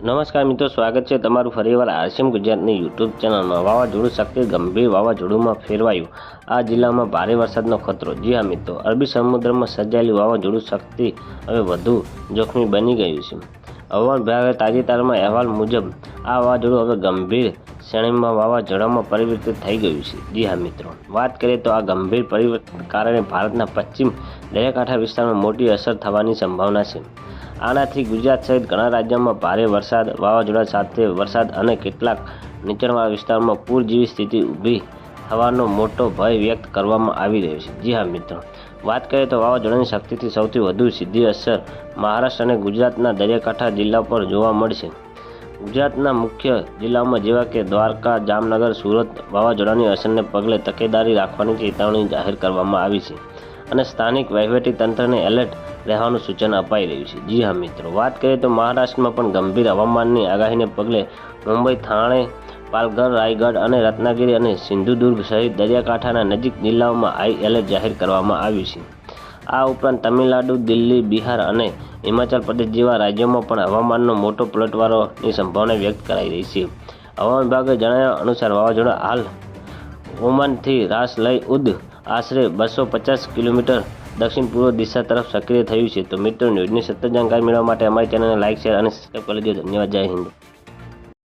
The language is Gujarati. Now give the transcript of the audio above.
નમસ્કાર મિત્રો, સ્વાગત છે તમારું ફરીવાર આરસીએમ ગુજરાતની યુટ્યુબ ચેનલમાં। વાવાઝોડું શક્તિ ગંભીર વાવાઝોડુંમાં ફેરવાયું, આ જિલ્લામાં ભારે વરસાદનો ખતરો। જી હા મિત્રો, અરબી સમુદ્રમાં સર્જાયેલું વાવાઝોડું શક્તિ હવે વધુ જોખમી બની ગયું છે। હવામાન વિભાગે તાજેતરમાં અહેવાલ મુજબ આ વાવાઝોડું હવે ગંભીર શ્રેણીમાં વાવાઝોડામાં પરિવર્તિત થઈ ગયું છે। જી હા મિત્રો, વાત કરીએ તો આ ગંભીર પરિવર્તનને કારણે ભારતના પશ્ચિમ દરિયાકાંઠા વિસ્તારમાં મોટી અસર થવાની સંભાવના છે। આનાથી ગુજરાત સહિત ઘણા રાજ્યોમાં ભારે વરસાદ, વાવાઝોડા સાથે વરસાદ અને કેટલાક નીચાણવાળા વિસ્તારોમાં પૂર જેવી સ્થિતિ ઊભી થવાનો મોટો ભય વ્યક્ત કરવામાં આવી રહ્યો છે। જી હા મિત્રો, વાત કરીએ તો વાવાઝોડાની શક્તિથી સૌથી વધુ સીધી અસર મહારાષ્ટ્ર અને ગુજરાતના દરિયાકાંઠા જિલ્લાઓ પર જોવા મળશે। ગુજરાતના મુખ્ય જિલ્લાઓમાં જેવા કે દ્વારકા, જામનગર, સુરત વાવાઝોડાની અસરને પગલે તકેદારી રાખવાની ચેતવણી જાહેર કરવામાં આવી છે અને સ્થાનિક વહીવટી તંત્રને એલર્ટ રહેવાનું સૂચન અપાઈ રહ્યું છે। જી હા મિત્રો, વાત કરીએ તો મહારાષ્ટ્રમાં પણ ગંભીર હવામાનની આગાહીને પગલે મુંબઈ, થાણે, પાલઘર, રાયગઢ અને રત્નાગિરી અને સિંધુદુર્ગ સહિત દરિયાકાંઠાના નજીક જિલ્લાઓમાં હાઈ એલર્ટ જાહેર કરવામાં આવ્યું છે। આ ઉપરાંત તમિલનાડુ, દિલ્હી, બિહાર અને હિમાચલ પ્રદેશ જેવા રાજ્યોમાં પણ હવામાનનો મોટો પલટવારોની સંભાવના વ્યક્ત કરાઈ રહી છે। હવામાન વિભાગે જણાવ્યા અનુસાર વાવાઝોડા હાલ ઓમાનથી રાસ લઈ ઉદ આશરે 250 કિલોમીટર દક્ષિણ પૂર્વ દિશા તરફ સક્રિય થયું છે। તો મિત્રો, ન્યૂઝની સતત જાણકારી મેળવવા માટે અમારી ચેનલને લાઇક, શેર અને સબસ્ક્રાઈબ કરી દો। ધન્યવાદ। જય હિન્દ।